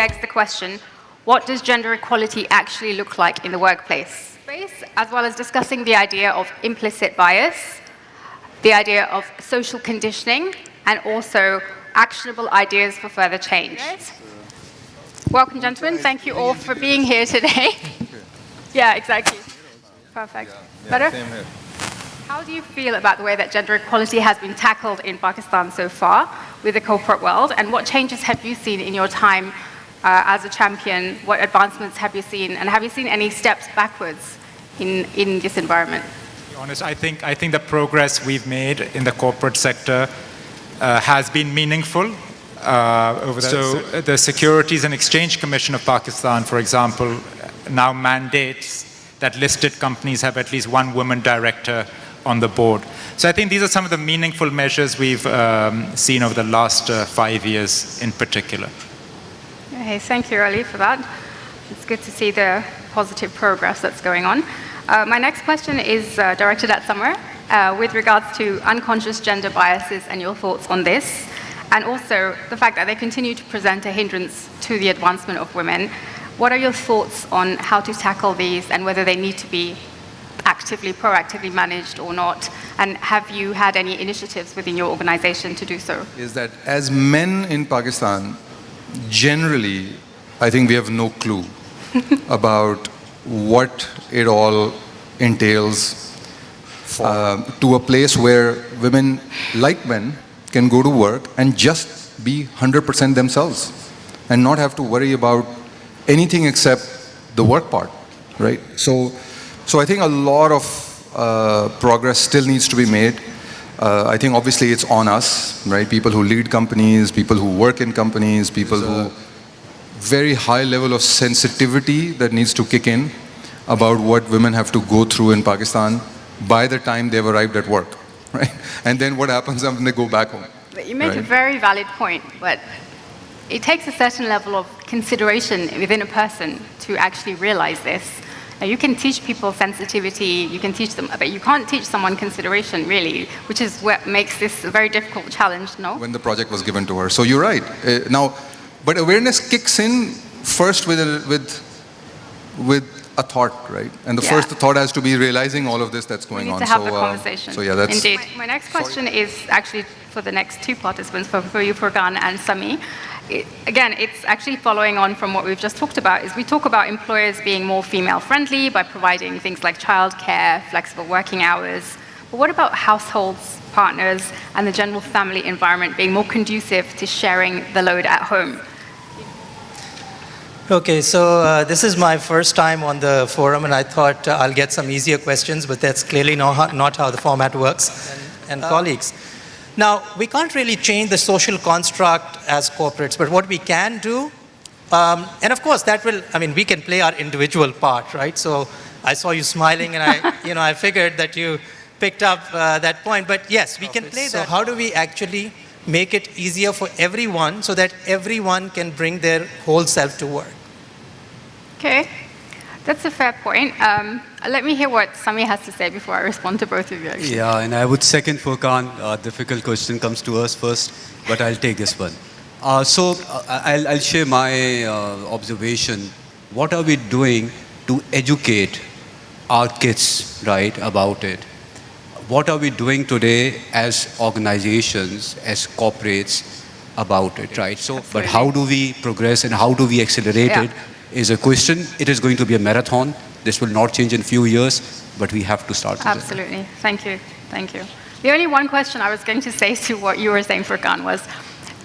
begs the question, what does gender equality actually look like in the workplace? As well as discussing the idea of implicit bias, the idea of social conditioning, and also actionable ideas for further change. Welcome, gentlemen. Thank you all for being here today. Yeah, exactly. Perfect. Better? Same here. How do you feel about the way that gender equality has been tackled in Pakistan so far with the corporate world? And what changes have you seen in your time as a champion? What advancements have you seen? And have you seen any steps backwards in this environment? To be honest, I think the progress we've made in the corporate sector has been meaningful. The Securities and Exchange Commission of Pakistan, for example, now mandates that listed companies have at least one woman director on the board. So I think these are some of the meaningful measures we've seen over the last 5 years in particular. Okay, thank you, Ali, for that. It's good to see the positive progress that's going on. My next question is directed at Summer with regards to unconscious gender biases and your thoughts on this, and also the fact that they continue to present a hindrance to the advancement of women. What are your thoughts on how to tackle these and whether they need to be proactively managed or not? And have you had any initiatives within your organization to do so? Is that as men in Pakistan, generally, I think we have no clue about what it all entails to a place where women, like men, can go to work and just be 100% themselves and not have to worry about anything except the work part, right? So I think a lot of progress still needs to be made. I think obviously it's on us, right? People who lead companies, people who work in companies, people who very high level of sensitivity that needs to kick in about what women have to go through in Pakistan by the time they've arrived at work, right? And then what happens when they go back home? But you make a very valid point, but it takes a certain level of consideration within a person to actually realize this. Now, you can teach people sensitivity, you can teach them, but you can't teach someone consideration, really, which is what makes this a very difficult challenge, no? When the project was given to her. So you're right. But awareness kicks in first with a thought, right? And the first thought has to be realizing all of this that's going on. We need to have the conversation. So yeah, that's... Indeed. My next question is actually for the next two participants, for you, Furqan and Sami. Again, it's actually following on from what we've just talked about, is we talk about employers being more female-friendly by providing things like childcare, flexible working hours. But what about households, partners, and the general family environment being more conducive to sharing the load at home? Okay, so this is my first time on the forum, and I thought I'll get some easier questions, but that's clearly not how the format works. And colleagues. Now, we can't really change the social construct as corporates, but what we can do, and of course that will, we can play our individual part, right? So I saw you smiling, and I figured that you picked up that point, but yes, we can play that. So how do we actually make it easier for everyone so that everyone can bring their whole self to work? Okay, that's a fair point. Let me hear what Sami has to say before I respond to both of you. Actually. Yeah, and I would second Furqan. Difficult question comes to us first, but I'll take this one. I'll share my observation. What are we doing to educate our kids, right, about it? What are we doing today as organizations, as corporates, about it, right? So, absolutely. But how do we progress and how do we accelerate it is a question. It is going to be a marathon. This will not change in a few years, but we have to start. Absolutely. Thank you. Thank you. The only one question I was going to say to what you were saying, Furqan, was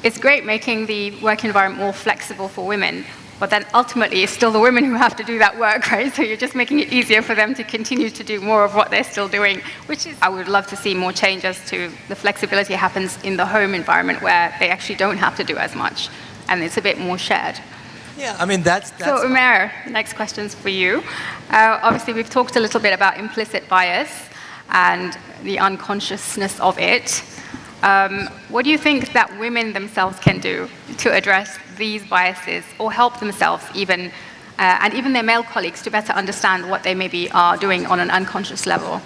it's great making the work environment more flexible for women, but then ultimately it's still the women who have to do that work, right? So you're just making it easier for them to continue to do more of what they're still doing, which is, I would love to see more changes to the flexibility happens in the home environment where they actually don't have to do as much, and it's a bit more shared. Yeah, that's so Umair, next question's for you. Obviously, we've talked a little bit about implicit bias and the unconsciousness of it. What do you think that women themselves can do to address these biases or help themselves even, and even their male colleagues to better understand what they maybe are doing on an unconscious level?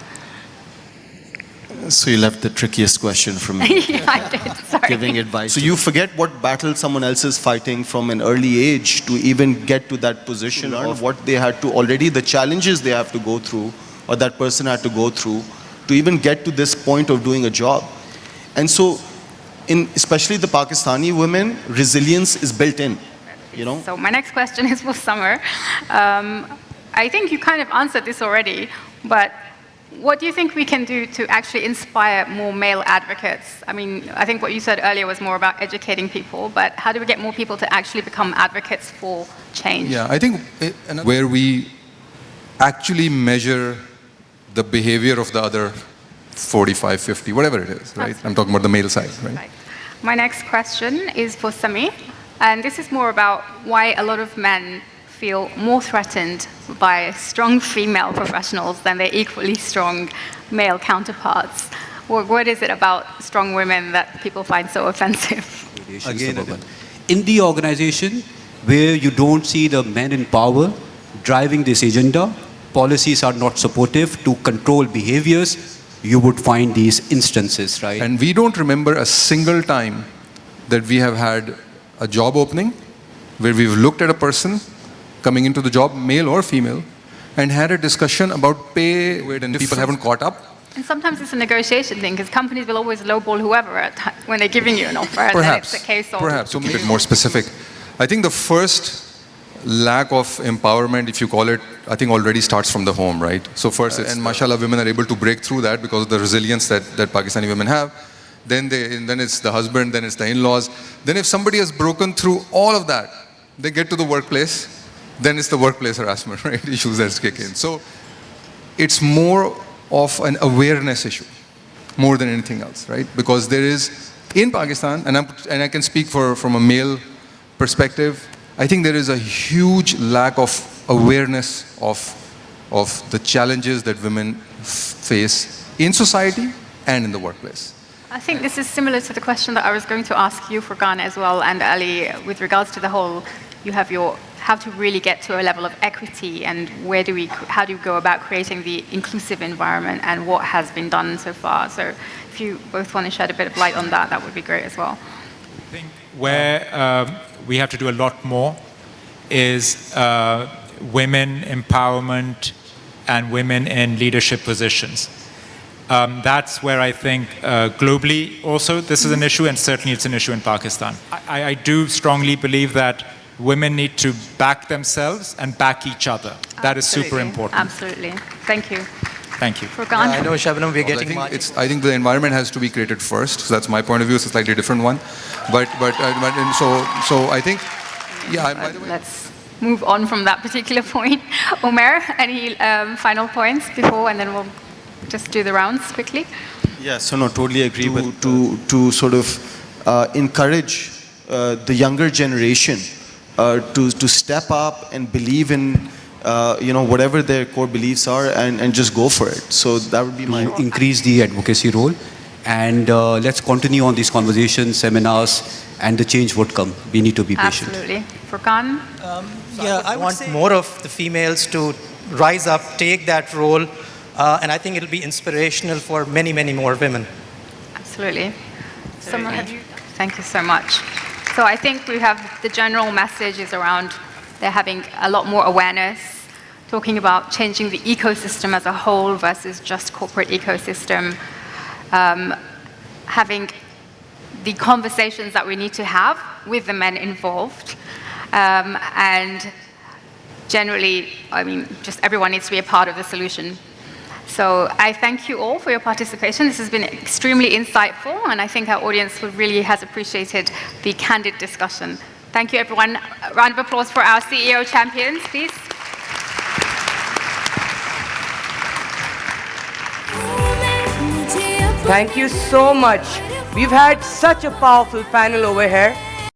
So you left the trickiest question from me. Yeah, I did. Sorry. Giving advice. So you forget what battle someone else is fighting from an early age to even get to that position, or what they had to already, the challenges they have to go through, or that person had to go through, to even get to this point of doing a job. And so, especially the Pakistani women, resilience is built in. You know? So my next question is for Summer. I think you kind of answered this already, but what do you think we can do to actually inspire more male advocates? I mean, I think what you said earlier was more about educating people, but how do we get more people to actually become advocates for change? Yeah, I think where we actually measure the behavior of the other 45, 50, whatever it is, right? I'm talking about the male side, right? My next question is for Sami, and this is more about why a lot of men feel more threatened by strong female professionals than their equally strong male counterparts. What is it about strong women that people find so offensive? Again, in the organization where you don't see the men in power driving this agenda, policies are not supportive to control behaviors, you would find these instances, right? And we don't remember a single time that we have had a job opening where we've looked at a person coming into the job, male or female, and had a discussion about pay, and people haven't caught up. And sometimes it's a negotiation thing, because companies will always lowball whoever when they're giving you an offer. And Perhaps. Then it's a case of... Perhaps, to keep it more specific. I think the first lack of empowerment, if you call it, I think already starts from the home, right? So first, and mashallah, women are able to break through that because of the resilience that Pakistani women have. Then it's the husband, then it's the in-laws. Then if somebody has broken through all of that, they get to the workplace, then it's the workplace harassment, right? Issues that kick in. So it's more of an awareness issue, more than anything else, right? Because there is, in Pakistan, and I can speak from a male perspective, I think there is a huge lack of awareness of the challenges that women face in society and in the workplace. I think this is similar to the question that I was going to ask you, Furqan, as well, and Ali, with regards to the whole, how to really get to a level of equity, and how do we go about creating the inclusive environment, and what has been done so far. So if you both want to shed a bit of light on that, that would be great as well. I think where we have to do a lot more is women empowerment and women in leadership positions. That's where I think globally also this is an issue, and certainly it's an issue in Pakistan. I do strongly believe that women need to back themselves and back each other. That is super important. Absolutely. Thank you. Thank you. Furqan? I know, Shabnam, we're getting I think the environment has to be created first. So that's my point of view. It's a slightly different one. So I think, yeah. By the way, let's move on from that particular point. Umair, any final points before, and then we'll just do the rounds quickly? Yeah, so no, totally agree. But to sort of encourage the younger generation to step up and believe in whatever their core beliefs are, and just go for it. So that would be my... Increase the advocacy role, and let's continue on these conversations, seminars, and the change would come. We need to be patient. Absolutely. Furqan? I want more of the females to rise up, take that role, and I think it'll be inspirational for many, many more women. Absolutely. Thank you so much. So I think we have the general message is around they're having a lot more awareness, talking about changing the ecosystem as a whole versus just corporate ecosystem, having the conversations that we need to have with the men involved, and generally, I mean, just everyone needs to be a part of the solution. So I thank you all for your participation. This has been extremely insightful, and I think our audience really has appreciated the candid discussion. Thank you, everyone. A round of applause for our CEO champions, please. Thank you so much. We've had such a powerful panel over here.